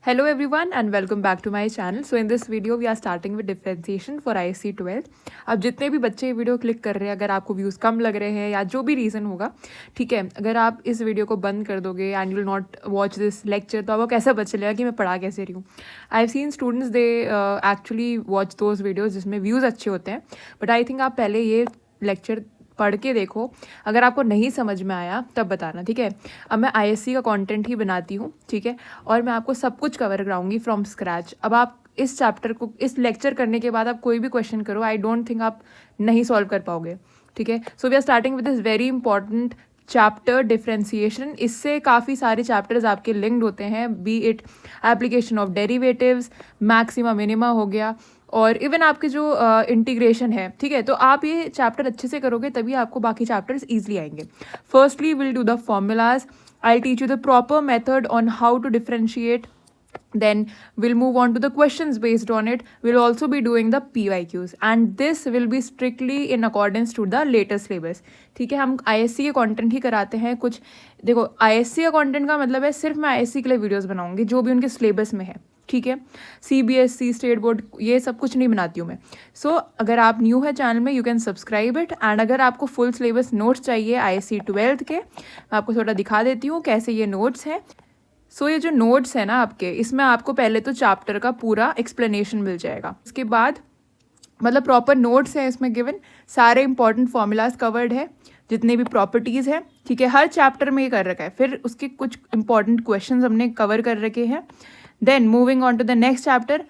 Hello everyone and welcome back to my channel. So in this video we are starting with differentiation for ISC 12. अब जितने भी बच्चे video click कर रहे हैं, अगर आपको व्यूज़ कम लग रहे हैं या जो भी रीज़न होगा, ठीक है, अगर आप इस वीडियो को बंद कर दोगे and you will not watch this lecture, तो आपको कैसे पता चलेगा कि मैं पढ़ा कैसे रही हूँ. I have seen students they actually watch those videos जिसमें व्यूज़ अच्छे होते हैं, बट आई थिंक आप पहले ये लेक्चर पढ़ के देखो. अगर आपको नहीं समझ में आया तब बताना, ठीक है. अब मैं आईएससी का कंटेंट ही बनाती हूँ, ठीक है, और मैं आपको सब कुछ कवर कराऊंगी फ्रॉम स्क्रैच. अब आप इस चैप्टर को, इस लेक्चर करने के बाद आप कोई भी क्वेश्चन करो, आई डोंट थिंक आप नहीं सॉल्व कर पाओगे, ठीक है. So we are starting with this very important chapter differentiation. इससे काफ़ी सारे चैप्टर्स आपके लिंक्ड होते हैं, be it application of derivatives, maxima minima हो गया, और इवन आपके जो इंटीग्रेशन है, ठीक है. तो आप ये चैप्टर अच्छे से करोगे तभी आपको बाकी चैप्टर्स ईजिली आएंगे. Firstly will do the formulas. I teach you the proper method on how to differentiate. Then we'll move on to the questions based on it. We'll also be doing the PYQs and this will be strictly in accordance to the latest syllabus. ठीक है, हम ISC के content ही कराते हैं. कुछ देखो, ISC का content का मतलब है सिर्फ मैं ISC के लिए वीडियोस बनाऊंगी जो भी उनके सिलेबस में है, ठीक है. CBSE, स्टेट बोर्ड, ये सब कुछ नहीं बनाती हूँ मैं. सो अगर आप न्यू है चैनल में, you can subscribe it. And अगर आपको फुल सिलेबस नोट्स चाहिए ISC 12 के, मैं आपको थोड़ा दिखा देती हूँ कैसे ये नोट्स हैं. सो ये जो नोट्स है ना आपके, इसमें आपको पहले तो चैप्टर का पूरा एक्सप्लेनेशन मिल जाएगा. इसके बाद मतलब प्रॉपर नोट्स हैं इसमें गिवन, सारे इंपॉर्टेंट फॉर्मूलाज कवर्ड है, जितने भी प्रॉपर्टीज़ हैं, ठीक है, हर चैप्टर में ये कर रखा है. फिर उसके कुछ इंपॉर्टेंट क्वेश्चंस हमने कवर कर रखे हैं. Then moving on to the next chapter.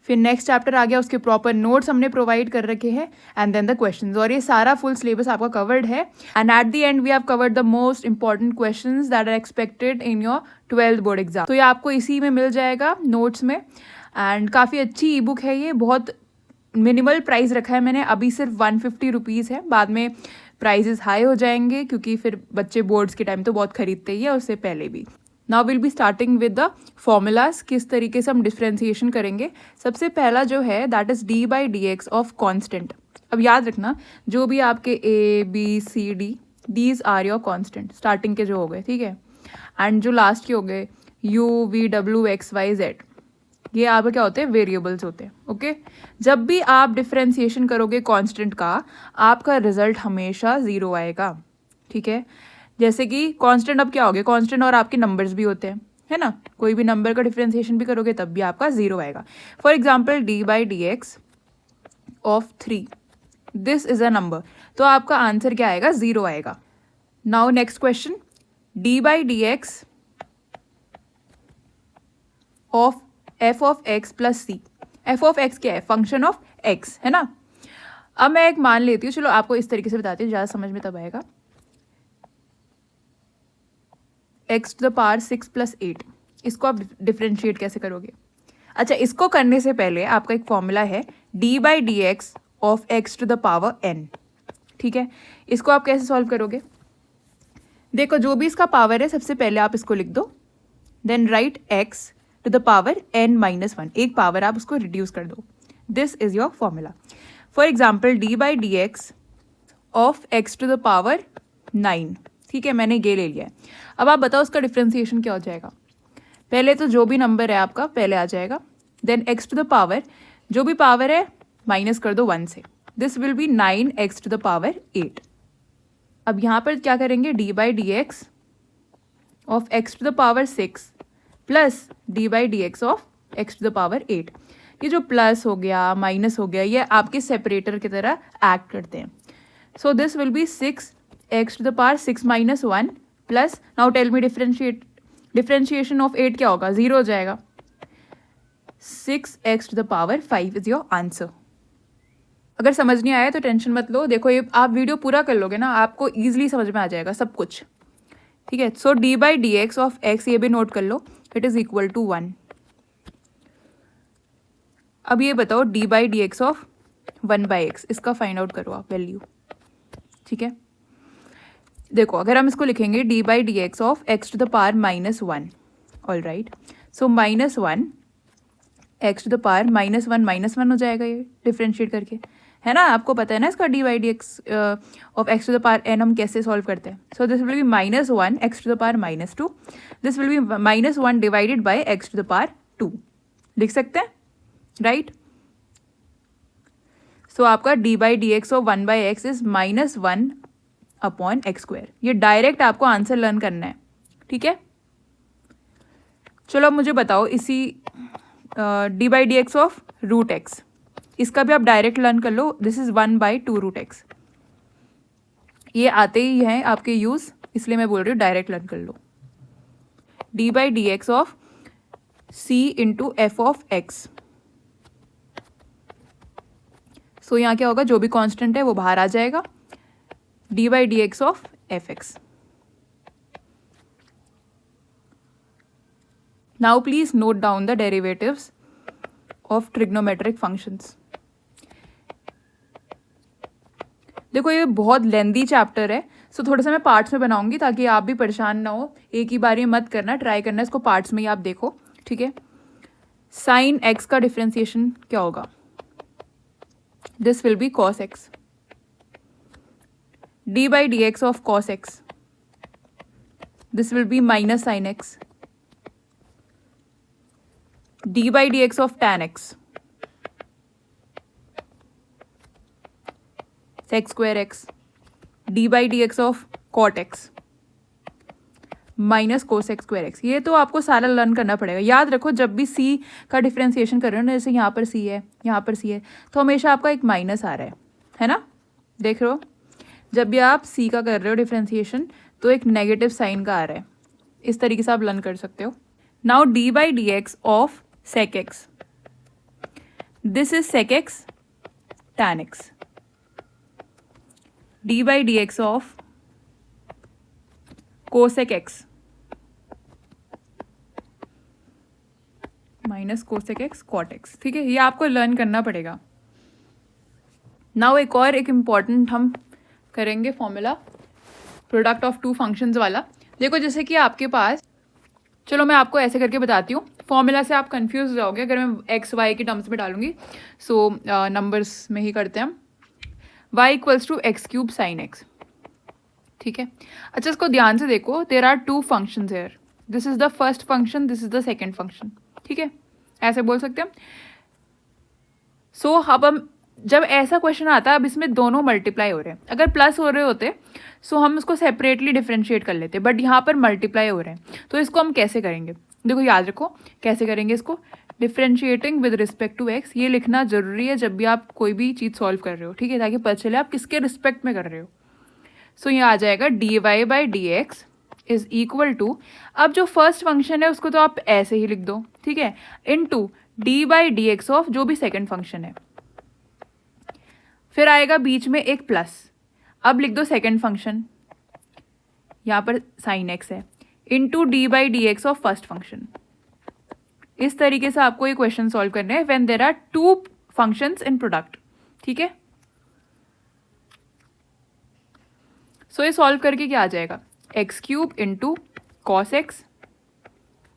फिर नेक्स्ट चैप्टर आ गया, उसके प्रॉपर नोट्स हमने प्रोवाइड कर रखे हैं, एंड देन द क्वेश्चंस. और ये सारा फुल सिलेबस आपका कवर्ड है. And at the end we have covered the most important questions that are expected in your 12th board exam. तो ये आपको इसी में मिल जाएगा नोट्स में. एंड काफ़ी अच्छी ई बुक है ये, बहुत मिनिमल प्राइस रखा है मैंने, अभी सिर्फ 150 रुपीज़ है. बाद में प्राइजेस हाई हो जाएंगे क्योंकि फिर बच्चे बोर्ड्स के टाइम तो बहुत खरीदते ही है, उससे पहले भी. Now will be starting with the formulas. किस तरीके से हम डिफ्रेंसिएशन करेंगे. सबसे पहला जो है that is D by D x of constant. अब याद रखना, जो भी आपके A B C D, these are your constant, starting के जो हो गए, ठीक है, एंड जो लास्ट के हो गए U V W X Y Z, ये आपके क्या होते हैं, वेरिएबल्स होते हैं. ओके, जब भी आप डिफ्रेंसिएशन करोगे कांस्टेंट का, आपका रिजल्ट हमेशा ज़ीरो आएगा, ठीक है. जैसे कि कांस्टेंट अब क्या हो गया, कांस्टेंट और आपके नंबर्स भी होते हैं, है ना. कोई भी नंबर का डिफ्रेंसिएशन भी करोगे तब भी आपका ज़ीरो आएगा. For example D by D x of 3, this is a number, तो आपका आंसर क्या आएगा, ज़ीरो आएगा. Now next question, D by D x of F of X plus C. F of X क्या है, फंक्शन ऑफ एक्स, है ना. अब मैं एक मान लेती हूँ, चलो आपको इस तरीके से बताती हूँ, ज़्यादा समझ में तब आएगा. X to the power 6 plus 8, इसको आप डिफ्रेंशिएट कैसे करोगे. अच्छा, इसको करने से पहले आपका एक फॉर्मूला है D by D x of X to the power n, ठीक है. इसको आप कैसे सॉल्व करोगे. देखो, जो भी इसका पावर है सबसे पहले आप इसको लिख दो, then write X to the power n-1, एक पावर आप उसको रिड्यूस कर दो. This is your formula. For example D by D x of X to the power 9, ठीक है, मैंने ये ले लिया है. अब आप बताओ उसका डिफ्रेंसिएशन क्या हो जाएगा. पहले तो जो भी नंबर है आपका पहले आ जाएगा, then X to the power, जो भी पावर है माइनस कर दो 1 से, this will be 9x to the power 8. अब यहाँ पर क्या करेंगे, D by D x of X to the power 6 plus D by D x of X to the power 8. ये जो प्लस हो गया, माइनस हो गया, ये आपके सेपरेटर की तरह एक्ट करते हैं. So this will be 6x to the power 6 minus 1 plus, now tell me differentiation of 8 क्या होगा, ज़ीरो हो जाएगा. 6x to the power 5 is your answer. अगर समझ नहीं आया तो टेंशन मत लो, देखो ये आप वीडियो पूरा कर लोगे ना, आपको ईजिली समझ में आ जाएगा सब कुछ, ठीक है. So D by D x of X, ये भी नोट कर लो, इट इज इक्वल टू 1. अब ये बताओ D by D x of 1 by X, इसका फाइंड आउट करो आप वैल्यू, ठीक है. देखो, अगर हम इसको लिखेंगे D by D x of X to the power -1, all right. So -1 X to the power -1 हो जाएगा ये डिफ्रेंशिएट करके, है ना, आपको पता है ना इसका D by D x of X to the power N हम कैसे सॉल्व करते हैं. So this will be -1 X to the power -2. This will be -1 divided by X to the power 2. लिख सकते हैं, राइट. सो आपका D by D x of 1 by X is -1 upon X square. ये direct आपको answer learn करना है, ठीक है. चलो अब मुझे बताओ इसी D by D x of root X, इसका भी आप डायरेक्ट लर्न कर लो. This is 1/2 root X. ये आते ही हैं आपके यूज, इसलिए मैं बोल रही हूँ डायरेक्ट लर्न कर लो. D by D x of C into F of X. So यहाँ क्या होगा, जो भी कांस्टेंट है वो बाहर आ जाएगा. D by D x of F x. Now please note down the derivatives of trigonometric functions. देखो ये बहुत लेंदी चैप्टर है, सो थोड़ा सा मैं पार्ट्स में बनाऊंगी ताकि आप भी परेशान ना हो. एक ही बार मत करना, ट्राई करना इसको पार्ट्स में ही आप देखो, ठीक है. साइन एक्स का डिफरेंशिएशन क्या होगा, this will be cos X. D by D x of cos X, this will be minus sine X. D by D x of tan X, sec square X. D by D x of cot X minus cosec square X. ये तो आपको सारा learn करना पड़ेगा. याद रखो जब भी सी का डिफरेंशिएशन कर रहे हो ना, जैसे यहाँ पर सी है, यहाँ पर सी है, तो हमेशा आपका एक माइनस आ रहा है ना. देख रहे हो, जब भी आप सी का कर रहे हो डिफरेंशिएशन तो एक नेगेटिव साइन का आ रहा है. इस तरीके से आप लर्न कर सकते हो. Now D by D x of sec X, this is sec X tan X. D by D x of cosec X minus cosec X cot X. ठीक है, ये आपको लर्न करना पड़ेगा. नाउ एक इम्पॉर्टेंट हम करेंगे formula product of two functions वाला. देखो जैसे कि आपके पास, चलो मैं आपको ऐसे करके बताती हूँ, फॉर्मूला से आप कंफ्यूज हो जाओगे अगर मैं एक्स वाई के टर्म्स में डालूंगी. सो नंबर्स में ही करते हैं हम. y equals to X cube sine X. ठीक है, अच्छा इसको ध्यान से देखो. There are two functions here. This is the first function, this is the second function. ठीक है, ऐसे बोल सकते हैं. सो अब हम जब ऐसा क्वेश्चन आता है, अब इसमें दोनों मल्टीप्लाई हो रहे हैं. अगर प्लस हो रहे होते सो हम उसको सेपरेटली डिफ्रेंशिएट कर लेते, बट यहाँ पर मल्टीप्लाई हो रहे हैं. तो इसको हम कैसे करेंगे, देखो याद रखो कैसे करेंगे इसको. Differentiating with respect to X, ये लिखना जरूरी है जब भी आप कोई भी चीज़ सॉल्व कर रहे हो. ठीक है, ताकि पता चले आप किसके रिस्पेक्ट में कर रहे हो. सो ये आ जाएगा D Y by D X is equal to, अब जो फर्स्ट फंक्शन है उसको तो आप ऐसे ही लिख दो. ठीक है, into D by D x of जो भी सेकेंड फंक्शन है. फिर आएगा बीच में एक प्लस, अब लिख दो सेकेंड फंक्शन, यहाँ पर साइन एक्स है, into D by D x of first function. इस तरीके से आपको ये क्वेश्चन सॉल्व करने हैं when there are two functions in product. ठीक है, सो ये सॉल्व करके क्या आ जाएगा, X cube into cos X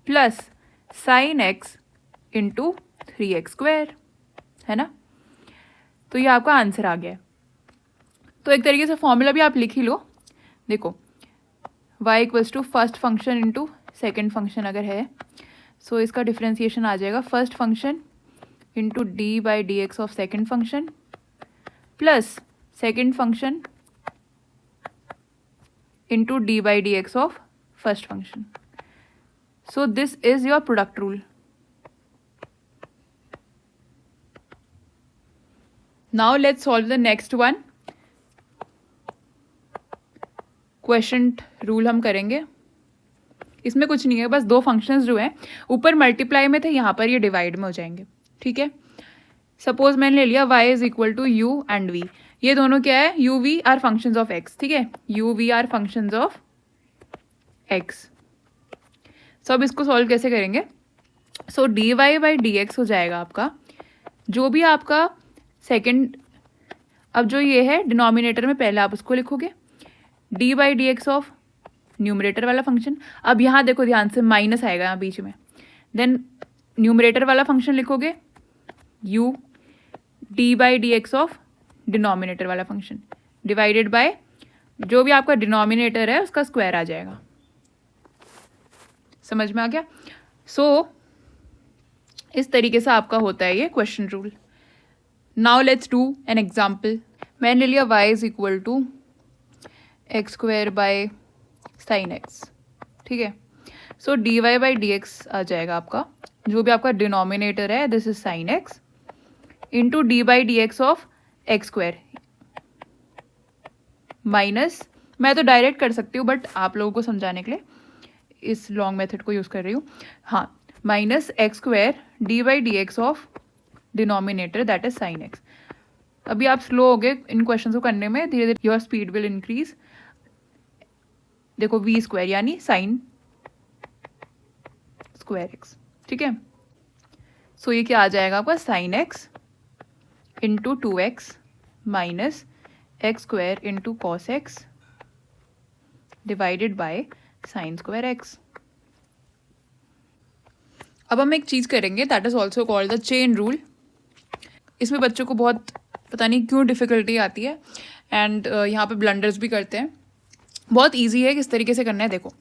plus sine X into 3x square, है ना. तो ये आपका आंसर आ गया. तो एक तरीके से फॉर्मूला भी आप लिख ही लो. देखो y equals to first function into second function अगर है, सो इसका डिफ्रेंशिएशन आ जाएगा first function into D by D x of second function plus second function into D by D x of first function. So this is your product rule. Now let's solve the next one. Question rule हम करेंगे. इसमें कुछ नहीं है, बस दो functions जो हैं ऊपर मल्टीप्लाई में थे, यहाँ पर ये डिवाइड में हो जाएंगे. ठीक है, सपोज मैंने ले लिया y is equal to u and v. ये दोनों क्या है, u v are functions of x. ठीक है, u v are functions of x. So अब इसको सॉल्व कैसे करेंगे. So D Y by D X हो जाएगा आपका, जो भी आपका सेकेंड, अब जो ये है डिनोमिनेटर में पहले आप उसको लिखोगे, D by D x of numerator वाला फंक्शन. अब यहाँ देखो ध्यान से माइनस आएगा यहाँ बीच में, देन न्यूमरेटर वाला फंक्शन लिखोगे u D by D x of denominator वाला फंक्शन, डिवाइडेड बाय जो भी आपका डिनोमिनेटर है उसका स्क्वायर आ जाएगा। समझ में आ गया? सो इस तरीके से आपका होता है ये quotient rule. Now let's do an example. मैंने लिया y is equal to X square by sine X, ठीक है। So D Y by D X आ जाएगा आपका, जो भी आपका डिनोमिनेटर है this is sine X, into D by D x of x square minus, मैं तो डायरेक्ट कर सकती हूँ बट आप लोगों को समझाने के लिए इस लॉन्ग मेथड को यूज़ कर रही हूँ। हाँ, minus x square D by D x of denominator that is sine x. अभी आप स्लो हो गए इन क्वेश्चन को करने में, धीरे धीरे योर स्पीड विल इंक्रीज। देखो वी स्क्वायर यानी साइन स्क्वायर एक्स, ठीक है। सो ये क्या आ जाएगा आपका, sign X into 2x minus x square into cos x divided by sine square x. अब हम एक चीज़ करेंगे that is also called the chain rule. इसमें बच्चों को बहुत पता नहीं क्यों डिफ़िकल्टी आती है एंड यहाँ पे ब्लंडर्स भी करते हैं। बहुत इजी है, किस तरीके से करना है देखो।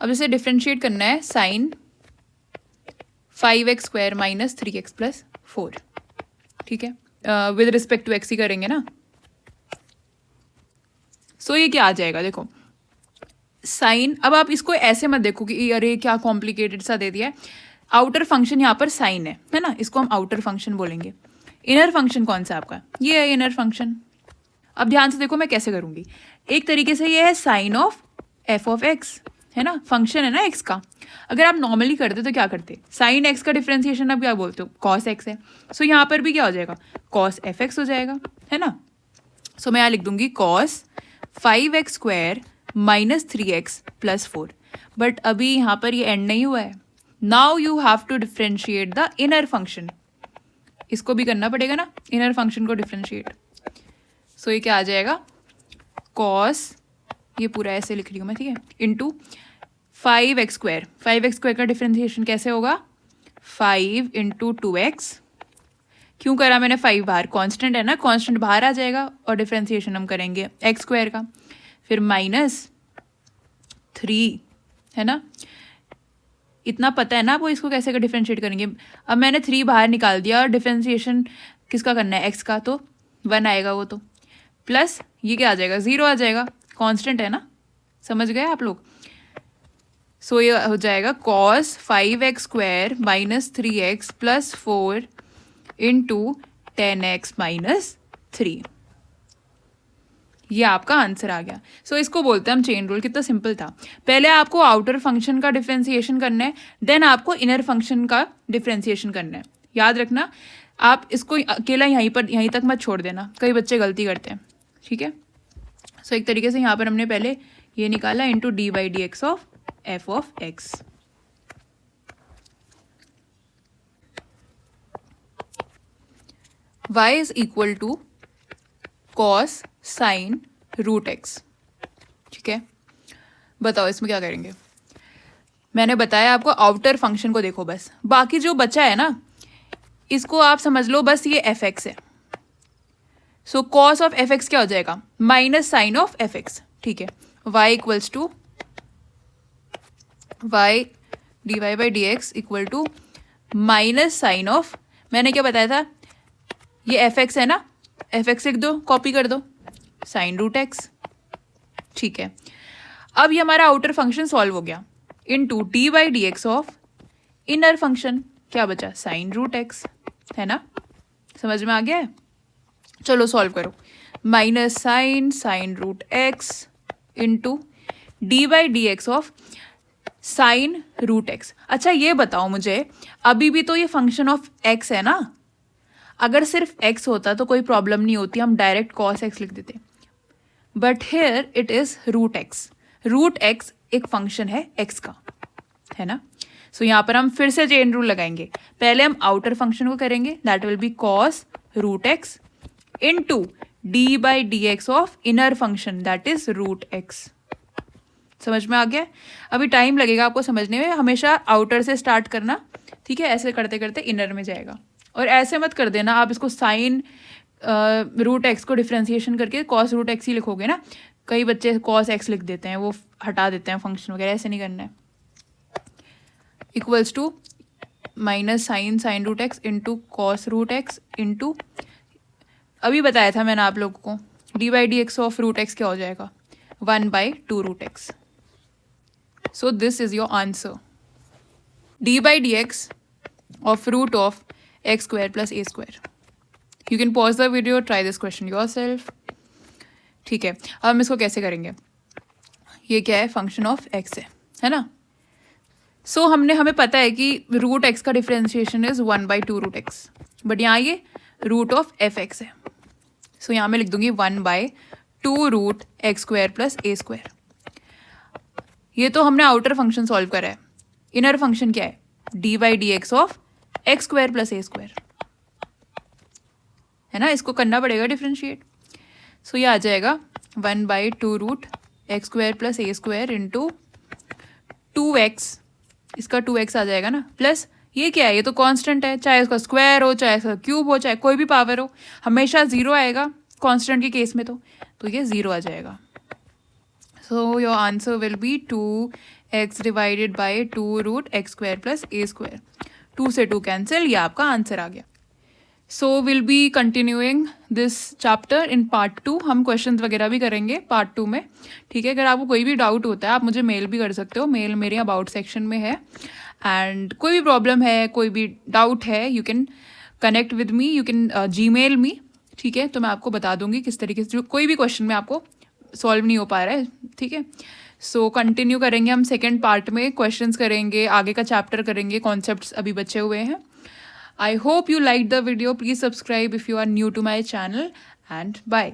अब जैसे डिफ्रेंशिएट करना है sign 5x square minus 3x plus 4, ठीक है, विद रिस्पेक्ट टू एक्स ही करेंगे ना। सो ये क्या आ जाएगा देखो, साइन, अब आप इसको ऐसे मत देखो कि अरे क्या कॉम्प्लिकेटेड सा दे दिया है। आउटर फंक्शन यहाँ पर साइन है ना, इसको हम आउटर फंक्शन बोलेंगे। इनर फंक्शन कौन सा आपका, ये है इनर फंक्शन। अब ध्यान से देखो मैं कैसे करूँगी। एक तरीके से ये है sine of F of X, है ना, फंक्शन है ना एक्स का। अगर आप नॉर्मली करते तो क्या करते, साइन एक्स का डिफ्रेंसिएशन आप क्या बोलते हो, कॉस एक्स है। सो यहाँ पर भी क्या हो जाएगा, कॉस एफ एक्स हो जाएगा, है ना। सो मैं यहाँ लिख दूंगी cos 5x square minus 3x plus 4। But अभी यहाँ पर ये एंड नहीं हुआ है। Now you have to differentiate the inner function, इसको भी करना पड़ेगा ना, इनर फंक्शन को डिफ्रेंशिएट। सो ये क्या आ जाएगा, कॉस, ये पूरा ऐसे लिख रही हूँ मैं, ठीक है, into 5x square. 5x square का डिफ्रेंशिएशन कैसे होगा, 5 इंटू 2x। क्यों करा मैंने 5 बाहर, कांस्टेंट है ना, कांस्टेंट बाहर आ जाएगा और डिफ्रेंशिएशन हम करेंगे x स्क्वायर का, फिर माइनस 3, है ना। इतना पता है ना आपको इसको कैसे डिफ्रेंशिएट करेंगे। अब मैंने 3 बाहर निकाल दिया और डिफ्रेंशिएशन किसका करना है, x का, तो 1 आएगा वो, तो प्लस ये क्या आ जाएगा, 0 आ जाएगा, कांस्टेंट है ना, समझ गए आप लोग। सो ये हो जाएगा cos 5x square minus 3x plus 4 into 10x minus 3। ये आपका आंसर आ गया। सो इसको बोलते हैं हम चेन रूल। कितना सिंपल था। पहले आपको आउटर फंक्शन का डिफ्रेंसिएशन करना है, देन आपको इनर फंक्शन का डिफ्रेंसिएशन करना है। याद रखना, आप इसको अकेला यहीं तक मत छोड़ देना, कई बच्चे गलती करते हैं, ठीक है। सो एक तरीके से यहाँ पर हमने पहले ये निकाला into D by D x of F of X. y is equal to cos sine root X, ठीक है। बताओ इसमें क्या करेंगे। मैंने बताया आपको आउटर फंक्शन को देखो बस, बाकी जो बचा है ना इसको आप समझ लो बस ये एफ एक्स है। So cos of F X क्या हो जाएगा, minus sine of F X, ठीक है। y equals to Y D Y by D X equal to minus sine of, मैंने क्या बताया था, ये एफ एक्स है ना, एफ एक्स लिख दो, कॉपी कर दो, साइन रूट एक्स, ठीक है। अब ये हमारा आउटर फंक्शन सॉल्व हो गया, into d by D x of inner function, क्या बचा, साइन रूट एक्स, है ना, समझ में आ गया है। चलो सॉल्व करो, minus sine root x into D by D x of sine root x. अच्छा ये बताओ मुझे, अभी भी तो ये फंक्शन ऑफ एक्स है ना, अगर सिर्फ x होता तो कोई प्रॉब्लम नहीं होती, हम डायरेक्ट cos x लिख देते, but here it is root x. Root x एक फंक्शन है x का, है ना। सो यहाँ पर हम फिर से चेन रूल लगाएंगे। पहले हम आउटर फंक्शन को करेंगे, that will be cos root x into d by D x of inner function that is root x. समझ में आ गया। अभी टाइम लगेगा आपको समझने में, हमेशा आउटर से स्टार्ट करना, ठीक है। ऐसे करते करते इनर में जाएगा, और ऐसे मत कर देना आप इसको साइन रूट एक्स को डिफ्रेंसिएशन करके कॉस रूट एक्स ही लिखोगे ना, कई बच्चे कॉस एक्स लिख देते हैं, वो हटा देते हैं फंक्शन वगैरह, ऐसे नहीं करना है। Equals to minus sine root x into cos root x into, अभी बताया था मैंने आप लोगों को, d by D x of root x क्या हो जाएगा, 1/2 root x. So this is your answer, d by D x of root of x square plus a square. You can pause the video, try this question yourself. ठीक है, अब हम इसको कैसे करेंगे, ये क्या है, फंक्शन ऑफ एक्स है ना। सो हमें पता है कि रूट एक्स का differentiation is 1/2 root x, but यहाँ ये रूट ऑफ एफ एक्स है। सो यहाँ मैं लिख दूंगी 1/2 root x square plus a square. ये तो हमने आउटर फंक्शन सॉल्व करा है, इनर फंक्शन क्या है, D by D x of x square plus a square है ना, इसको करना पड़ेगा डिफ्रेंशिएट। सो ये आ जाएगा 1/2 root x square plus a square into 2x, इसका 2x आ जाएगा ना, प्लस ये क्या है, ये तो कांस्टेंट है, चाहे उसका स्क्वायर हो, चाहे उसका क्यूब हो, चाहे कोई भी पावर हो, हमेशा 0 आएगा कांस्टेंट के केस में, तो ये 0 आ जाएगा। So your answer will be 2x divided by 2 root x square plus a square. 2 से 2 कैंसिल, ये आपका आंसर आ गया। So will be continuing this chapter in part 2, हम क्वेश्चंस वगैरह भी करेंगे पार्ट 2 में। ठीक है, अगर आपको कोई भी डाउट होता है आप मुझे मेल भी कर सकते हो, मेल मेरे अबाउट सेक्शन में है। एंड कोई भी प्रॉब्लम है, कोई भी डाउट है, you can connect with me, you can Gmail me. ठीक है, तो मैं आपको बता दूंगी किस तरीके से, जो कोई भी क्वेश्चन में आपको सॉल्व नहीं हो पा रहा है। ठीक है, सो कंटिन्यू करेंगे हम सेकेंड पार्ट में, क्वेश्चंस करेंगे, आगे का चैप्टर करेंगे, कॉन्सेप्ट्स अभी बचे हुए हैं। I hope you liked the video. Please subscribe if you are new to my channel, and bye.